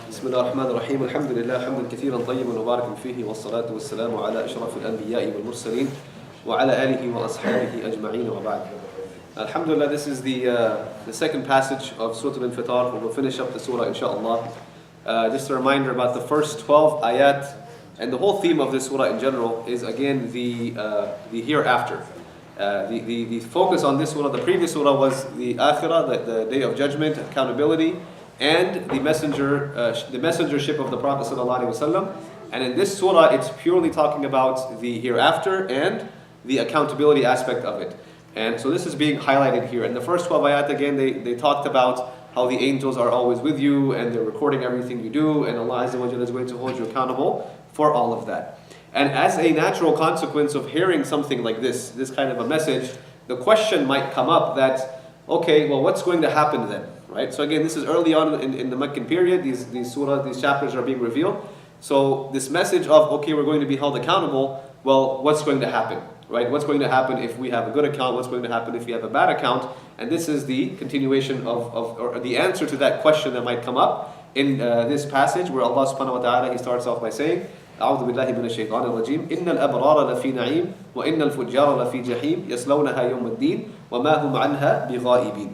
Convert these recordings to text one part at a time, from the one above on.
بسم الله الرحمن الرحيم الحمد لله حمدا كثيرا طيبا وباركا فيه والصلاة والسلام على أشرف الأنبياء والمرسلين وعلى آله وأصحابه أجمعين وبعد. Alhamdulillah, this is the second passage of Surah Al-Infitaar. We will finish up the surah inshaAllah. Just a reminder about the first 12 ayat, and the whole theme of this surah in general is again the hereafter. The focus on this surah, the previous surah was the akhirah, the day of judgment, accountability, and the messengership of the Prophet ﷺ. And in this surah, it's purely talking about the hereafter and the accountability aspect of it. And so this is being highlighted here. In the first 12 ayat, again, they talked about how the angels are always with you and they're recording everything you do, and Allah Azza wa Jalla is going to hold you accountable for all of that. And as a natural consequence of hearing something like this kind of a message, the question might come up that, okay, well, what's going to happen then? Right? So again, this is early on in the Meccan period. These surahs, these chapters are being revealed. So this message of, okay, we're going to be held accountable, well, what's going to happen? Right? What's going to happen if we have a good account? What's going to happen if we have a bad account? And this is the continuation or the answer to that question that might come up in this passage where Allah subhanahu wa ta'ala, He starts off by saying, أعوذ بالله من الشيطان الرجيم إن الأبرار لفي نعيم وإن الفجار لفي جحيم يصلونها يوم الدين وما هم عنها بغائبين.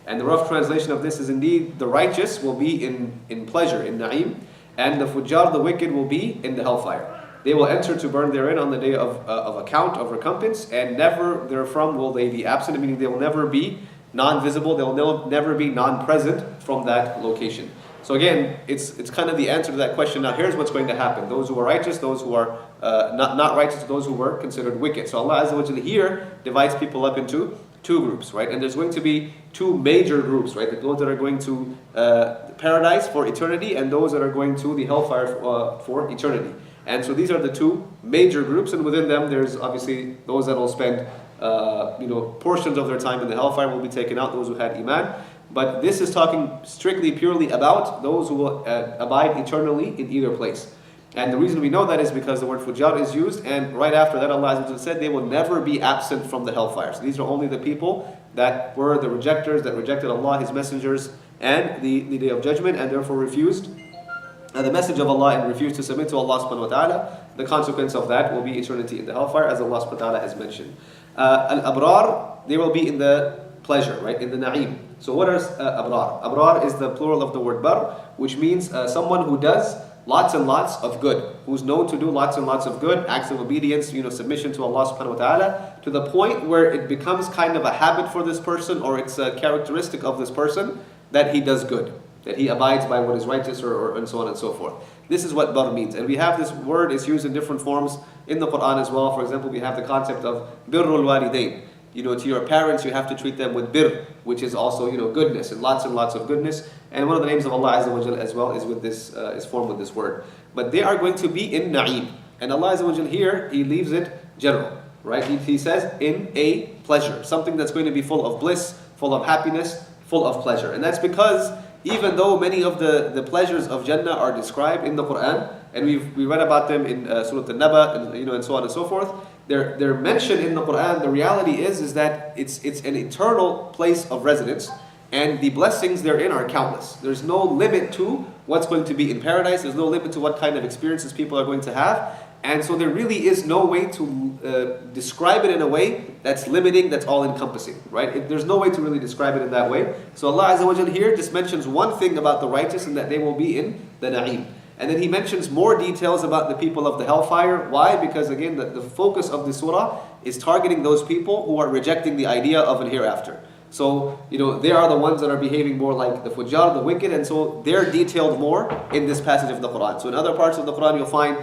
And the rough translation of this is, indeed, the righteous will be in pleasure, in na'im, and the fujjar, the wicked, will be in the hellfire. They will enter to burn therein on the day of account, of recompense, and never therefrom will they be absent, meaning they will never be non-visible, they will never be non-present from that location. So again, it's kind of the answer to that question. Now here's what's going to happen. Those who are righteous, those who are not righteous, those who were considered wicked. So Allah Azza wa Jalla here divides people up into two groups, right? And there's going to be two major groups, right? Those that are going to paradise for eternity, and those that are going to the hellfire for eternity. And so these are the two major groups, and within them there's obviously those that will spend portions of their time in the hellfire will be taken out, those who had iman. But this is talking strictly, purely about those who will abide eternally in either place. And the reason we know that is because the word fujjar is used, and right after that Allah Azza wa Jalla said they will never be absent from the hellfire. So these are only the people that were the rejectors, that rejected Allah, His messengers, and the day of judgment, and therefore refused the message of Allah and refused to submit to Allah subhanahu wa ta'ala. The consequence of that will be eternity in the hellfire, as Allah subhanahu wa ta'ala has mentioned. Al-abrar, they will be in the pleasure, right, in the na'im. So what is abrar? Abrar is the plural of the word bar, which means someone who does lots and lots of good, who's known to do lots and lots of good, acts of obedience, submission to Allah subhanahu wa ta'ala, to the point where it becomes kind of a habit for this person, or it's a characteristic of this person, that he does good, that he abides by what is righteous, or and so on and so forth. This is what bar means. And we have this word, is used in different forms in the Quran as well. For example, we have the concept of birrul walidain. To your parents, you have to treat them with birr, which is also, goodness, and lots of goodness. And one of the names of Allah Azza wa Jalla as well is with this, is formed with this word. But they are going to be in na'im. And Allah Azza wa Jalla here, He leaves it general, right? He says in a pleasure, something that's going to be full of bliss, full of happiness, full of pleasure. And that's because even though many of the pleasures of Jannah are described in the Quran, and we read about them in Surah An-Naba, and so on and so forth, they're mentioned in the Quran. The reality is that it's an eternal place of residence, and the blessings therein are countless. There's no limit to what's going to be in paradise. There's no limit to what kind of experiences people are going to have. And so there really is no way to describe it in a way that's limiting, that's all-encompassing, right? There's no way to really describe it in that way. So Allah Azza wa Jalla here just mentions one thing about the righteous, and that they will be in the na'im. And then He mentions more details about the people of the hellfire. Why? Because again, the focus of the surah is targeting those people who are rejecting the idea of an hereafter. So, they are the ones that are behaving more like the fujjar, the wicked, and so they're detailed more in this passage of the Quran. So in other parts of the Quran, you'll find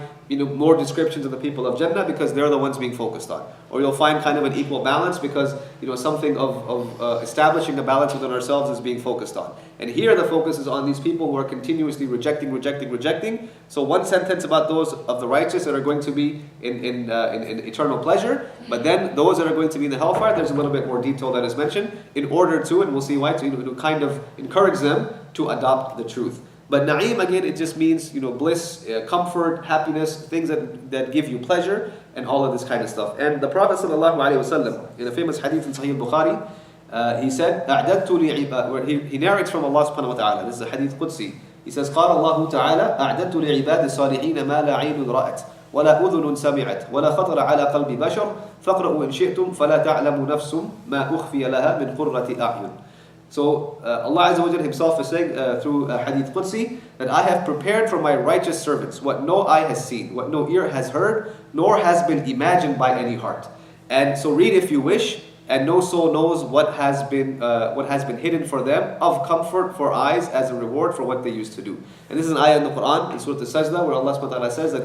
more descriptions of the people of Jannah, because they're the ones being focused on. Or you'll find kind of an equal balance, because something of establishing a balance within ourselves is being focused on. And here the focus is on these people who are continuously rejecting. So one sentence about those of the righteous that are going to be in eternal pleasure, but then those that are going to be in the hellfire, there's a little bit more detail that is mentioned in order to, and we'll see why, to kind of encourage them to adopt the truth. But na'im, again, it just means, bliss, comfort, happiness, things that give you pleasure, and all of this kind of stuff. And the Prophet ﷺ, in a famous hadith in Sahih Bukhari, he said, where he narrates from Allah subhanahu wa ta'ala. This is a hadith Qudsi. He says, قال الله تعالى أعددت لعباد الصالحين ما لا عين رأت ولا أذن سمعت ولا خطر على قلب بشر فاقرأوا إن شئتم فلا تعلم نفس ما أخفي لها من قرة أعين. So Allah Azza wa Jalla Himself is saying through Hadith Qudsi that I have prepared for my righteous servants what no eye has seen, what no ear has heard, nor has been imagined by any heart. And so read if you wish, and no soul knows what has been hidden for them of comfort for eyes as a reward for what they used to do. And this is an ayah in the Quran, in Surah Al-Sajdah, where Allah subhanahu wa ta'ala says that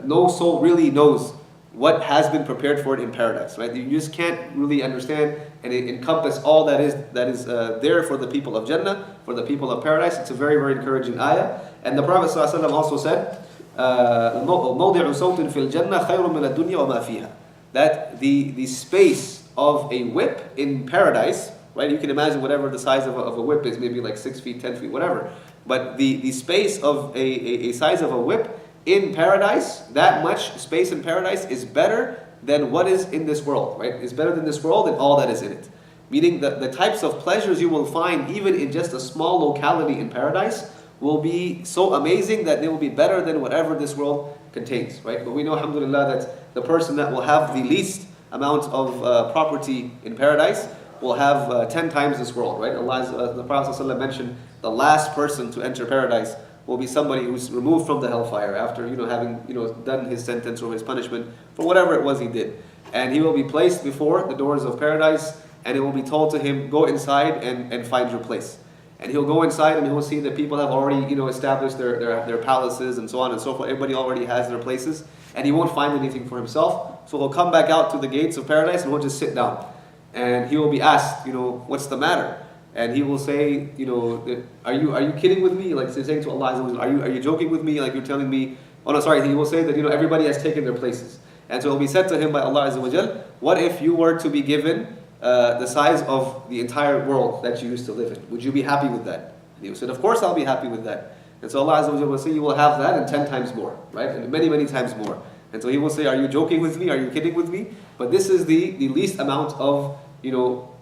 no soul really knows what has been prepared for it in paradise, right? You just can't really understand and encompass all that is there for the people of Jannah, for the people of paradise. It's a very, very encouraging ayah. And the Prophet ﷺ also said, مَوْضِعُ صَوْتٍ فِي الْجَنَّةِ خَيْرٌ مِنَ الدُّنْيَا وَمَا فِيهَا. That the space of a whip in paradise, right? You can imagine whatever the size of a whip is, maybe like 6 feet, 10 feet, whatever. But the space of a size of a whip in paradise, that much space in paradise is better than what is in this world, right? It's better than this world and all that is in it. Meaning that the types of pleasures you will find even in just a small locality in paradise will be so amazing that they will be better than whatever this world contains, right? But we know, alhamdulillah, that the person that will have the least amount of property in paradise will have 10 times this world, right? The Prophet ﷺ mentioned the last person to enter paradise will be somebody who's removed from the hellfire after having done his sentence or his punishment for whatever it was he did. And he will be placed before the doors of paradise, and it will be told to him, go inside and find your place. And he'll go inside and he'll see that people have already established their palaces and so on and so forth. Everybody already has their places, and he won't find anything for himself. So he'll come back out to the gates of paradise and he'll just sit down. And he will be asked, what's the matter? And he will say, are you kidding with me? Like saying to Allah, are you joking with me? Like you're telling me, oh no, sorry. He will say that everybody has taken their places. And so it will be said to him by Allah Azza wa Jal, what if you were to be given the size of the entire world that you used to live in? Would you be happy with that? And he said, of course I'll be happy with that. And so Allah Azza wa Jal will say, you will have that and 10 times more, right? And many, many times more. And so he will say, are you joking with me? Are you kidding with me? But this is the least amount of,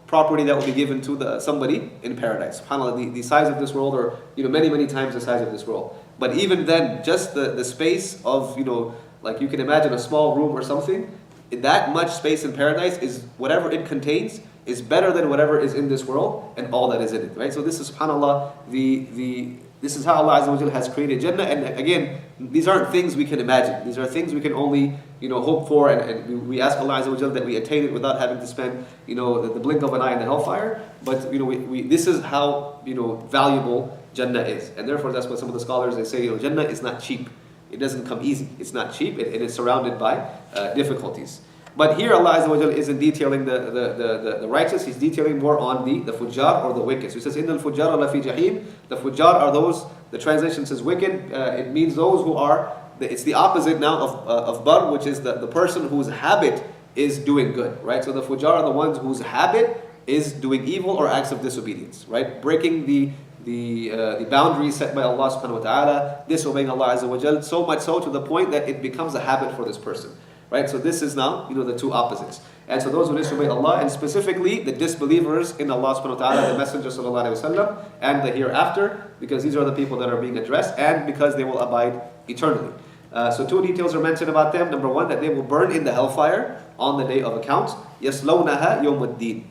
property that will be given to somebody in paradise. SubhanAllah, the size of this world, or many, many times the size of this world. But even then, just the space of, like you can imagine a small room or something, that much space in paradise is, whatever it contains, is better than whatever is in this world and all that is in it, right? So this is, SubhanAllah, this is how Allah Azza wa Jalla has created Jannah. And again, these aren't things we can imagine. These are things we can only, hope for, and we ask Allah Azza wa Jalla that we attain it without having to spend, the blink of an eye in the hellfire. But this is how valuable Jannah is, and therefore that's what some of the scholars they say. Jannah is not cheap. It doesn't come easy. It's not cheap. It is surrounded by difficulties. But here Allah Azza wa Jalla isn't detailing the righteous. He's detailing more on the fujjar or the wicked. So he says, "Innal fujjar lafi jahim." The fujjar are those. The translation says wicked. It means those who are. It's the opposite now of bar, which is the person whose habit is doing good, right? So the fujjar are the ones whose habit is doing evil or acts of disobedience, right? Breaking the boundaries set by Allah subhanahu wa ta'ala, disobeying Allah Azza wa Jal, so much so to the point that it becomes a habit for this person. Right, so this is now, the two opposites. And so those who disobey Allah, and specifically the disbelievers in Allah subhanahu wa ta'ala, the Messenger sallallahu alayhi wa sallam, and the hereafter, because these are the people that are being addressed, and because they will abide eternally. So two details are mentioned about them. Number one, that they will burn in the hellfire on the day of account. يَصْلَوْنَهَا يَوْمَ الدِّينِ.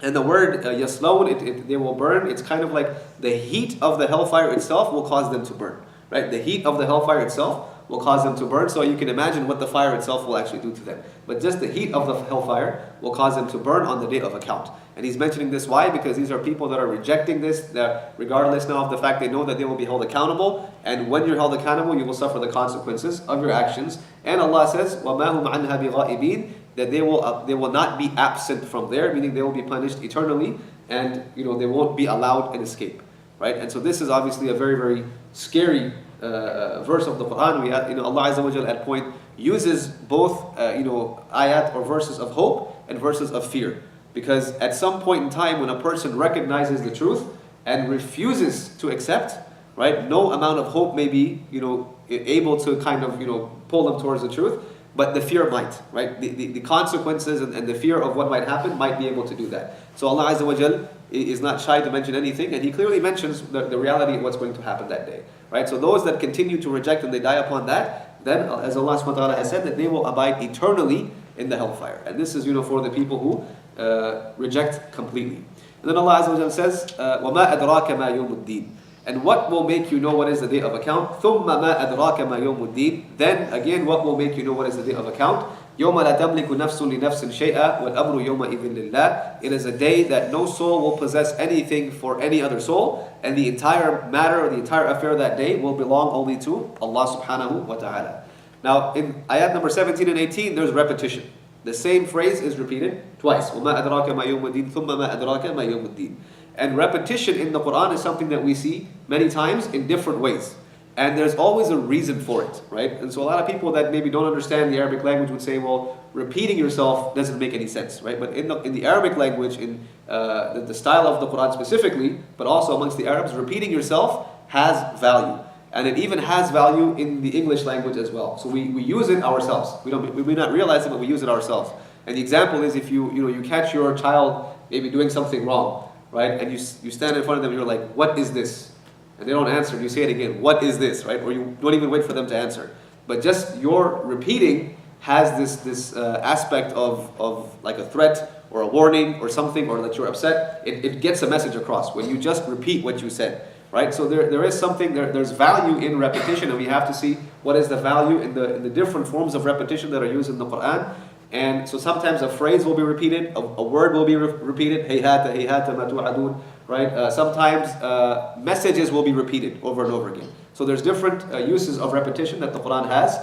And the word yaslawun, they will burn, it's kind of like the heat of the hellfire itself will cause them to burn. Right? The heat of the hellfire itself will cause them to burn, so you can imagine what the fire itself will actually do to them. But just the heat of the hellfire will cause them to burn on the day of account. And he's mentioning this, why? Because these are people that are rejecting this, that regardless now of the fact they know that they will be held accountable, and when you're held accountable, you will suffer the consequences of your actions. And Allah says, وَمَا هُمْ عَنْهَا بِغَائِبِينَ, that they will not be absent from there, meaning they will be punished eternally, and they won't be allowed an escape. Right? And so this is obviously a very, very scary verse of the Quran. Allah Azza wa Jalla at point uses both ayat or verses of hope and verses of fear, because at some point in time when a person recognizes the truth and refuses to accept, right, no amount of hope may be able to kind of pull them towards the truth, but the fear might, right? The consequences and the fear of what might happen might be able to do that. So Allah Azza wa Jal is not shy to mention anything, and he clearly mentions the reality of what's going to happen that day. Right? So those that continue to reject and they die upon that, then as Allah subhanahu wa ta'ala has said, that they will abide eternally in the hellfire. And this is for the people who reject completely. And then Allah Azza wa Jalla says, وَمَا أَدْرَاكَ مَا يَوْمُ الدِّينِ. And what will make you know what is the day of account? ثُمَّ مَا أَدْرَاكَ مَا يَوْمُ الدِّينِ. Then again, what will make you know what is the day of account? يَوْمَ لَا تَمْلِكُ نَفْسٌ لِنَفْسٍ شَيْئًا وَالْأَمْرُ يَوْمَئِذٍ لِلَّهِ. It is a day that no soul will possess anything for any other soul, and the entire matter or the entire affair that day will belong only to Allah subhanahu wa ta'ala. Now in ayat number 17 and 18, there's repetition. The same phrase is repeated twice. وَمَا أَدْرَاكَ مَا يَوْمُ الدِّينِ ثُمَّ مَا أَدْرَاكَ مَا يَوْمُ الدِّينِ. And repetition in the Quran is something that we see many times in different ways. And there's always a reason for it, right? And so a lot of people that maybe don't understand the Arabic language would say, well, repeating yourself doesn't make any sense, right? But in the Arabic language, in the style of the Quran specifically, but also amongst the Arabs, repeating yourself has value. And it even has value in the English language as well. So we use it ourselves. We may not realize it, but we use it ourselves. And the example is if you catch your child maybe doing something wrong, right? And you stand in front of them and you're like, what is this? And they don't answer, and you say it again, what is this, right? Or you don't even wait for them to answer. But just your repeating has this aspect of like a threat or a warning or something, or that you're upset. It gets a message across when you just repeat what you said, right? So there is something, there's value in repetition, and we have to see what is the value in the different forms of repetition that are used in the Quran. And so sometimes a phrase will be repeated, a word will be repeated, hayhata, hayhata, ma tu'adun, right? Sometimes messages will be repeated over and over again. So there's different uses of repetition that the Quran has.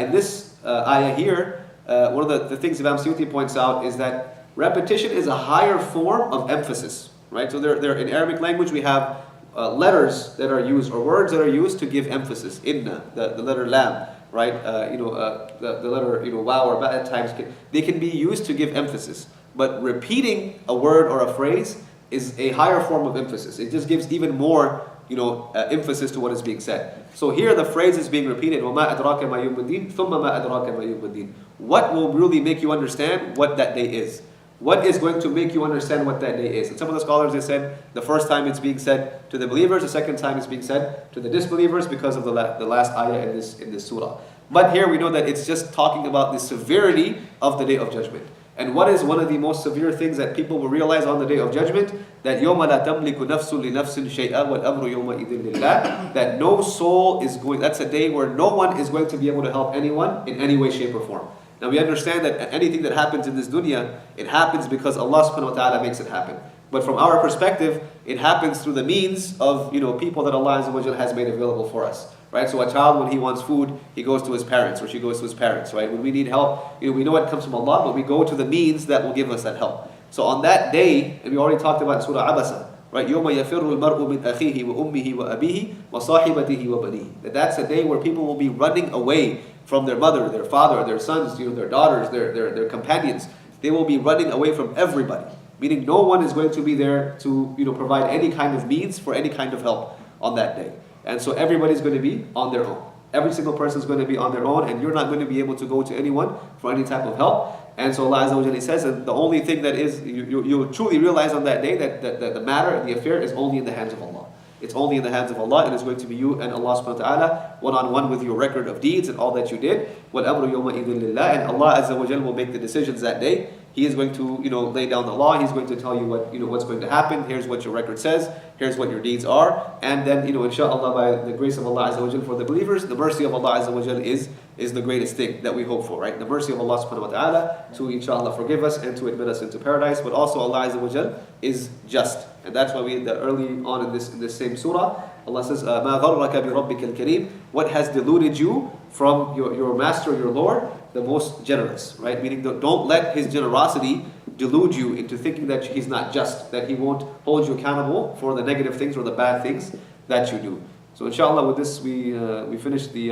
In this ayah here, one of the things Imam Suyuti points out is that repetition is a higher form of emphasis, right? So there in Arabic language we have letters that are used, or words that are used to give emphasis. Inna, the letter lam, right? The letter waw or ba at times they can be used to give emphasis. But repeating a word or a phrase is a higher form of emphasis. It just gives even more emphasis to what is being said. So here the phrase is being repeated. وَمَا أَدْرَاكَ مَا يَوْمُ الدِّينِ ثُمَّ مَا أَدْرَاكَ مَا يَوْمُ الدِّينِ. What will really make you understand what that day is? What is going to make you understand what that day is? And some of the scholars, they said the first time it's being said to the believers, the second time it's being said to the disbelievers because of the last ayah in this surah. But here we know that it's just talking about the severity of the day of judgment. And what is one of the most severe things that people will realize on the day of judgment? That يَوْمَ لَا تَمْلِكُ نَفْسٌ لِنَفْسٍ شَيْئًا وَالْأَمْرُ يَوْمَئِذٍ لِلَّهِ. That no soul is going, that's a day where no one is going to be able to help anyone in any way, shape or form. Now we understand that anything that happens in this dunya, it happens because Allah subhanahu wa ta'ala makes it happen. But from our perspective, it happens through the means of people that Allah Azza wa Jalla has made available for us. Right? So a child, when he wants food, he goes to his parents, or she goes to his parents, right? When we need help, we know it comes from Allah, but we go to the means that will give us that help. So on that day, and we already talked about in Surah Abasa, right? يَوْمَ يَفِرُّ الْمَرْءُ مِنْ أَخِيهِ وَأُمِّهِ وَأَبِيهِ وَصَاحِبَتِهِ وَبَنِيهِ. That's a day where people will be running away from their mother, their father, their sons, their daughters, their companions. They will be running away from everybody, meaning no one is going to be there to provide any kind of means for any kind of help on that day. And so everybody's going to be on their own. Every single person is going to be on their own, and you're not going to be able to go to anyone for any type of help. And so Allah Azza wa Jalla says that the only thing that is, you'll truly realize on that day that the matter and the affair is only in the hands of Allah. It's only in the hands of Allah, and it's going to be you and Allah subhanahu wa ta'ala one-on-one with your record of deeds and all that you did. وَالْأَمْرُ يَوْمَئِذٍ لِلَّهِ. And Allah Azza wa Jalla will make the decisions that day. He is going to, lay down the law. He's going to tell you what's going to happen. Here's what your record says. Here's what your deeds are. And then, inshallah, by the grace of Allah Azza wa Jalla for the believers, the mercy of Allah Azza wa Jalla is the greatest thing that we hope for, right? The mercy of Allah subhanahu wa ta'ala to, inshallah, forgive us and to admit us into paradise. But also Allah Azza wa Jalla is just. And that's why early on in this same surah, Allah says, مَا غَرَّكَ بِرَبِّكَ الْكَرِيمِ. What has deluded you from your master, your Lord, the most generous, right? Meaning don't let His generosity delude you into thinking that He's not just, that He won't hold you accountable for the negative things or the bad things that you do. So inshallah, with this we finished the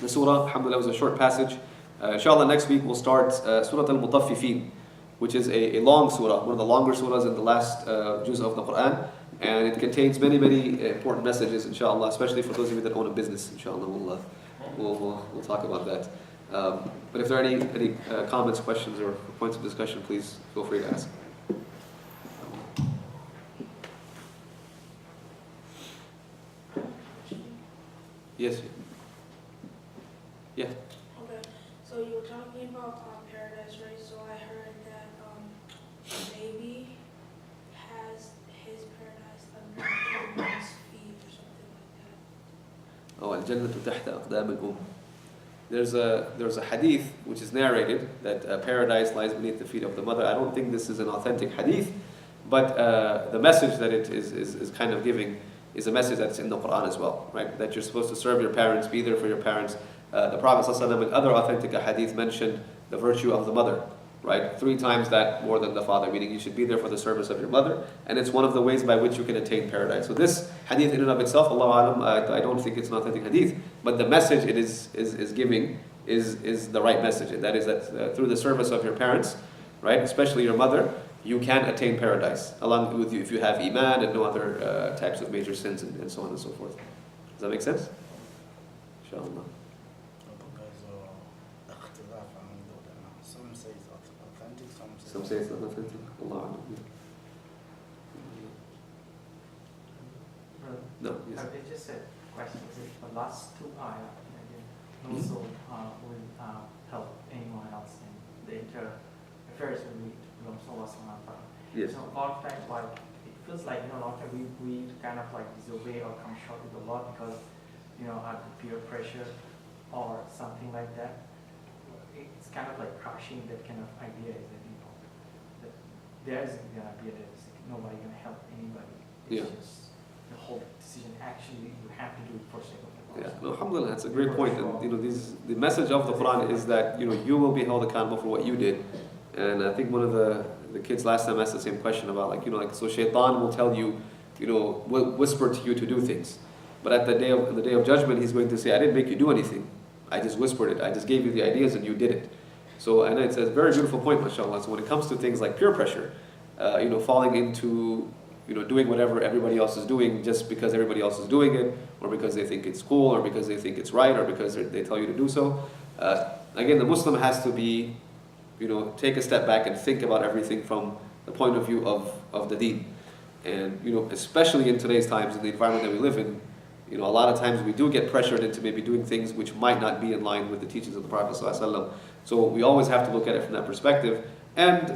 surah. Alhamdulillah, it was a short passage. Inshallah, next week we'll start Surah Al-Mutaffifin, which is a long surah, one of the longer surahs in the last juz of the Quran. And it contains many, many important messages, inshallah, especially for those of you that own a business. Inshallah, we'll talk about that. But if there are any comments, questions, or points of discussion, please feel free to ask. Yes. Yeah. Okay, so you were talking about paradise, right? So I heard that a baby has his paradise under his feet or something like that. Oh, al-jannatu tahta aqdam al-umm. There's a hadith which is narrated that paradise lies beneath the feet of the mother. I don't think this is an authentic hadith, but the message that it is kind of giving is a message that's in the Quran as well, right? That you're supposed to serve your parents, be there for your parents. The Prophet ﷺ and other authentic hadith mentioned the virtue of the mother, right? 3 times that more than the father, meaning you should be there for the service of your mother, and it's one of the ways by which you can attain paradise. So this hadith in and of itself, Allahu Alam, I don't think it's an authentic hadith, but the message it is giving is the right message, and that is that through the service of your parents, right, especially your mother, you can attain paradise, along with you if you have iman and no other types of major sins and so on and so forth. Does that make sense? Inshallah. Some say it's not authentic. Allah. No, yes. It's just a question. The last 2 ayah also will help anyone else in the affairs with Allah subhanahu wa ta'ala. Yes. So a lot of times, like, it feels like, a lot of times we kind of like disobey or come short with a lot because, out of peer pressure or something like that. It's kind of like crushing that kind of idea that, that there's the idea that it's like nobody going to help anybody. It's just the whole decision. Actually, you have to do it for sake of the Yeah, no, alhamdulillah, that's a great point. And the message of the Quran is that you will be held accountable for what you did. And I think one of the kids last time asked the same question about so Shaitan will tell you, will whisper to you to do things, but at the day of judgment, he's going to say, I didn't make you do anything. I just whispered it. I just gave you the ideas and you did it. So, and it's a very beautiful point, mashallah. So when it comes to things like peer pressure, falling into doing whatever everybody else is doing just because everybody else is doing it, or because they think it's cool, or because they think it's right, or because they tell you to do so. Again, the Muslim has to be, take a step back and think about everything from the point of view of the deen. And, especially in today's times, in the environment that we live in, a lot of times we do get pressured into maybe doing things which might not be in line with the teachings of the Prophet ﷺ. So we always have to look at it from that perspective. And,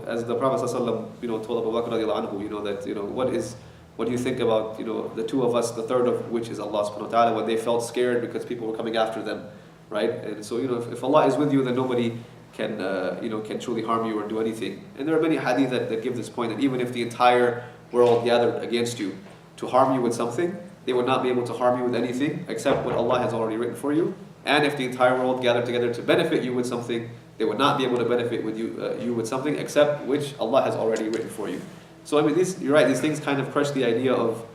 as the Prophet ﷺ, told Abu Bakr radiallahu anhu, that, what do you think about, the 2 of us, the third of which is Allah subhanahu wa ta'ala, when they felt scared because people were coming after them, right? And so, if Allah is with you, then nobody can truly harm you or do anything. And there are many hadith that give this point, that even if the entire world gathered against you to harm you with something, they would not be able to harm you with anything except what Allah has already written for you. And if the entire world gathered together to benefit you with something, they would not be able to benefit with you with something except which Allah has already written for you. So you're right. These things kind of crush the idea of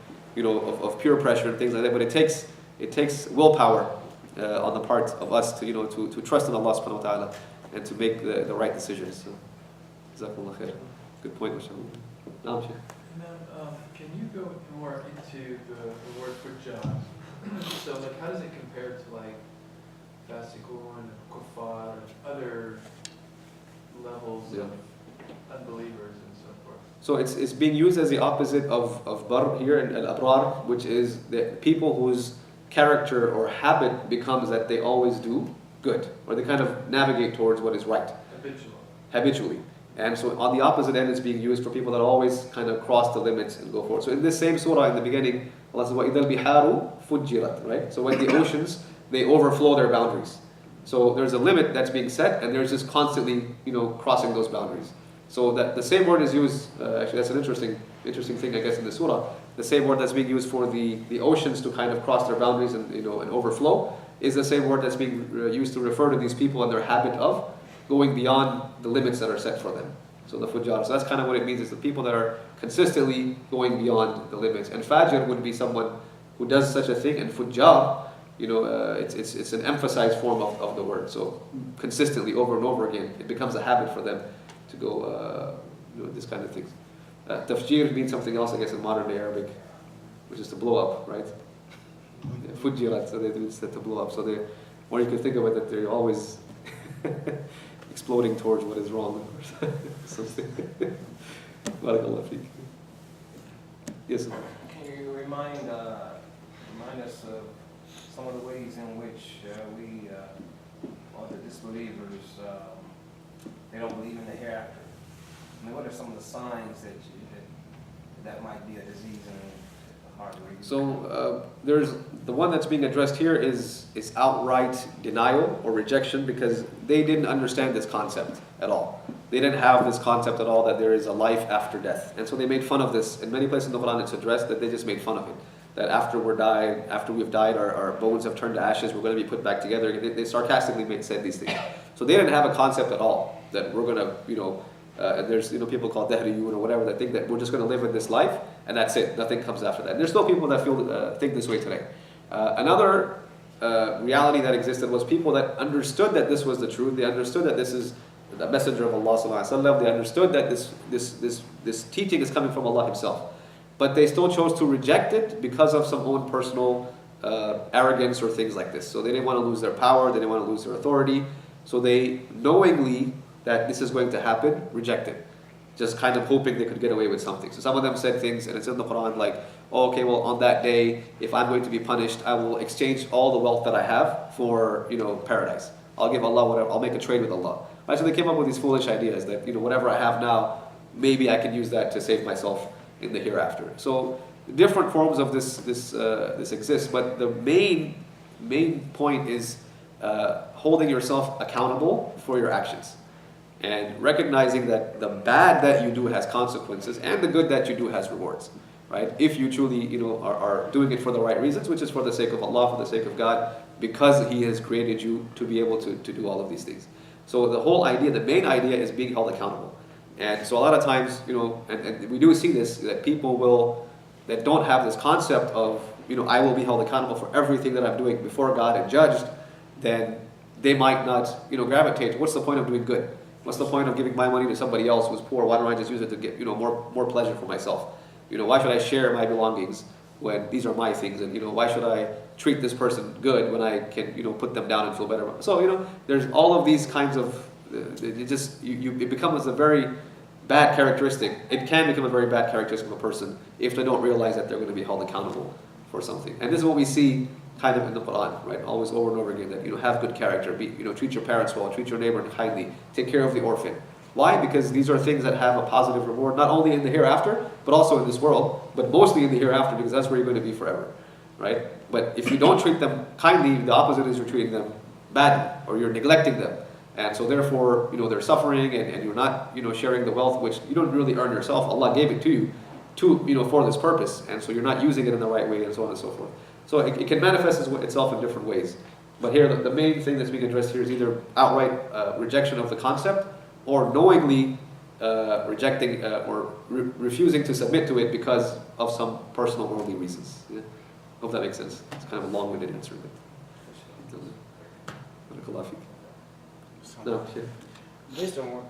peer pressure and things like that. But it takes willpower on the part of us to trust in Allah subhanahu wa taala and to make the right decisions. So, Jazakumullah khair. Good point, mashallah. Can you go more into the word fujjar? So, how does it compare to fasiqun, kuffar, and other levels of unbelievers and so forth? So it's being used as the opposite of bar here in al-abrar, which is the people whose character or habit becomes that they always do good, or they kind of navigate towards what is right. Habitually. And so on the opposite end, it's being used for people that always kind of cross the limits and go forward. So in this same surah in the beginning, Allah says, وَإِذَا الْبِحَارُ فُجِّرَتْ, right? So when the oceans, they overflow their boundaries. So there's a limit that's being set, and there's just constantly, crossing those boundaries. So that the same word is used, actually that's an interesting thing, I guess, in the surah. The same word that's being used for the oceans to kind of cross their boundaries and, and overflow is the same word that's being used to refer to these people and their habit of going beyond the limits that are set for them. So the fujjar. So that's kind of what it means, is the people that are consistently going beyond the limits. And fajr would be someone who does such a thing, and fujjar, it's an emphasized form of the word. So consistently, over and over again, it becomes a habit for them to go, this kind of things. Tafsir means something else, I guess, in modern day Arabic, which is to blow up, right? Fujirat, so they do it to blow up. So or you can think of it that they're always exploding towards what is wrong or something. Barakallah feek. Yes. Can you remind us of some of the ways in which or the disbelievers, they don't believe in the hereafter? I mean, what are some of the signs that might be a disease in the heart? So there's the one that's being addressed here is outright denial or rejection, because they didn't understand this concept at all. They didn't have this concept at all that there is a life after death, and so they made fun of this. In many places in the Quran, it's addressed that they just made fun of it. That after we've died, our bones have turned to ashes. We're going to be put back together. They sarcastically said these things. So they didn't have a concept at all that we're going to, and there's people called dahriyun or whatever that think that we're just going to live in this life and that's it. Nothing comes after that. And there's still people that think this way today. Another reality that existed was people that understood that this was the truth. They understood that this is the messenger of Allah sallallahu alaihi wasallam. They understood that this teaching is coming from Allah Himself, but they still chose to reject it because of some own personal arrogance or things like this. So they didn't want to lose their power. They didn't want to lose their authority. So they knowingly that this is going to happen, reject it, just kind of hoping they could get away with something. So some of them said things, and it's in the Quran like, oh, okay, well, on that day, if I'm going to be punished, I will exchange all the wealth that I have for, paradise. I'll give Allah whatever. I'll make a trade with Allah. Right? So they came up with these foolish ideas that, whatever I have now, maybe I can use that to save myself in the hereafter. So different forms of this exist, but the main point is holding yourself accountable for your actions. And recognizing that the bad that you do has consequences and the good that you do has rewards, right? If you truly, are doing it for the right reasons, which is for the sake of Allah, for the sake of God, because He has created you to be able to do all of these things. So the whole idea, the main idea is being held accountable. And so a lot of times, and we do see this, that people that don't have this concept of, I will be held accountable for everything that I'm doing before God and judged, then they might not, gravitate. What's the point of doing good? What's the point of giving my money to somebody else who's poor? Why don't I just use it to get, more pleasure for myself? Why should I share my belongings when these are my things? And, why should I treat this person good when I can, put them down and feel better? So, there's all of these kinds of, it becomes a very bad characteristic. It can become a very bad characteristic of a person if they don't realize that they're going to be held accountable for something. And this is what we see kind of in the Quran, right? Always over and over again that, have good character, treat your parents well, treat your neighbor kindly, take care of the orphan. Why? Because these are things that have a positive reward, not only in the hereafter, but also in this world, but mostly in the hereafter, because that's where you're going to be forever, right? But if you don't treat them kindly, the opposite is you're treating them badly, or you're neglecting them. And so therefore, they're suffering, and you're not, sharing the wealth, which you don't really earn yourself. Allah gave it to you, for this purpose, and so you're not using it in the right way, and so on and so forth. So it can manifest itself in different ways. But here, the main thing that's being addressed here is either outright rejection of the concept, or knowingly rejecting or refusing to submit to it because of some personal worldly reasons. Yeah? Hope that makes sense. It's kind of a long-winded answer. No, sure. Based on what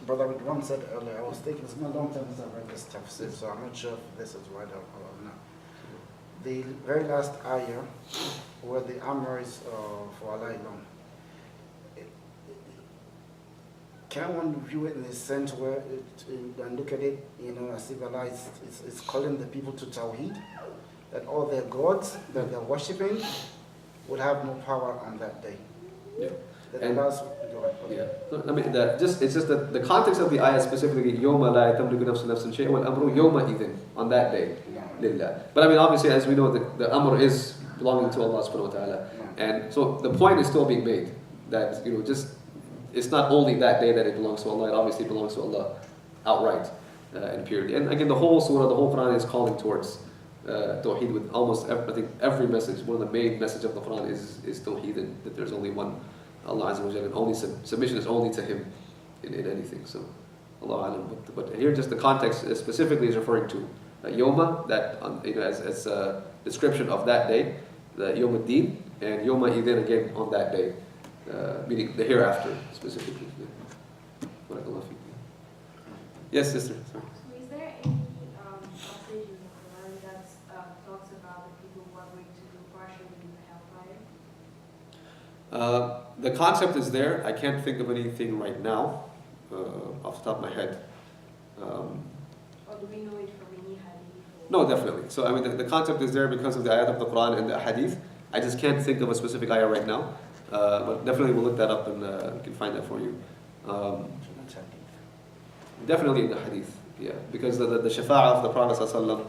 Brother Ridwan said earlier, I was thinking it's been a long time since I read this Tafsir, so I'm not sure if this is right or not. The very last ayah, where the Amr is for Allah alone, can one view it in a sense where and look at it, as if Allah is calling the people to Tawheed, that all their gods that they're worshipping would have no power on that day? Yeah. And go ahead. Yeah. So, it's just that the context of the ayah specifically, يَوْمَ لَا يَتَمْلِكُ نَفْسٌ نَفْسًا شَيْئًا وَالْأَمْرُ يَوْمَئِذٍ, on that day. Lillah. But obviously, as we know, the amr is belonging to Allah subhanahu wa ta'ala. And so the point is still being made that, it's not only that day that it belongs to Allah, it obviously belongs to Allah outright and period. And again, the whole surah, the whole Quran is calling towards Tawheed with almost, I think, every message. One of the main messages of the Quran is Tawheed, and that there's only one Allah Azza wa Jalla, and only submission is only to Him in anything. So, Allah Alam. But here, just the context specifically is referring to Yoma, that as a description of that day, the Yom ad-Din, and Yoma Idin again on that day, meaning the hereafter specifically. Yes, sister. Sorry. So is there any passage in the Quran that talks about the people who are going to do partially in the hellfire? The concept is there. I can't think of anything right now, off the top of my head. Or do we know it from any hadith? No, definitely. So I mean, the concept is there because of the ayat of the Quran and the hadith. I just can't think of a specific ayah right now, but definitely we'll look that up and we can find that for you. Definitely in the hadith, yeah, because the shafa'ah of the Prophet ﷺ,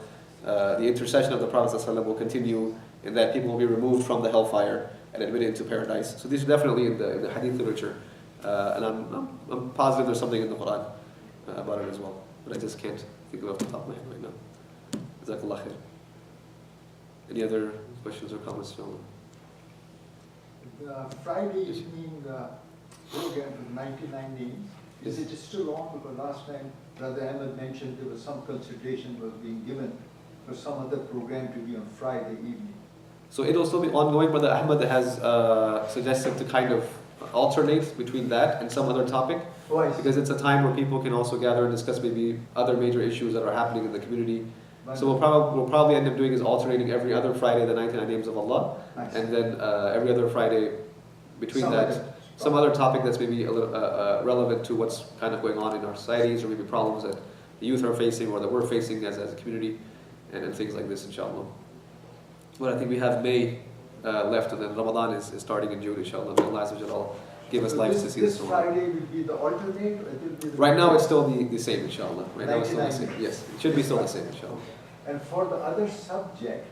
the intercession of the Prophet ﷺ will continue in that people will be removed from the hellfire and admitted into paradise. So these are definitely in the hadith literature, and I'm positive there's something in the Quran about it as well, but I just can't think of it off the top of my head right now. Jazakallah khair. Any other questions or comments, inshallah? The Friday evening program with 99 names, is it still on? Because last time Brother Ahmed mentioned there was some consideration was being given for some other program to be on Friday evening. So it'll still be ongoing, Brother Ahmed has suggested to kind of alternate between that and some other topic, Oh, I see. because it's a time where people can also gather and discuss maybe other major issues that are happening in the community. But So we'll probably end up doing is alternating every other Friday the 99 names of Allah, I see. and then every other Friday between Some that, other- some other topic that's maybe a little relevant to what's kind of going on in our societies, or maybe problems that the youth are facing or that we're facing as a community, and things like this, inshallah. But I think we have May left, and then Ramadan is starting in June, inshallah. May Allah Azza wa Jalla give us So lives to see this This Ramadan. Friday will be the alternate? Or it will be the Right now it's still the same, inshallah. Right now it's still the 99. same. Yes, it should be still the same, inshallah. And for the other subject,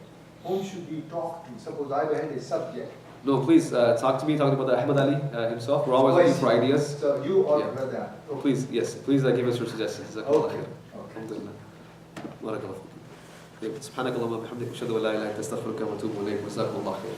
whom should we talk to? Suppose I had a subject. No, please talk to me, talk about Ahmad Ali himself. We're always Oh, I looking see. for ideas. So you or Yeah. Brother? Okay. Please, yes, please give us your suggestions. Jazakallah Okay. khair. Okay. Alhamdulillah. Barakallah. سبحانك اللهم وبحمدك اشهد ان لا اله الا انت استغفرك واتوب اليك وجزاكم الله خير.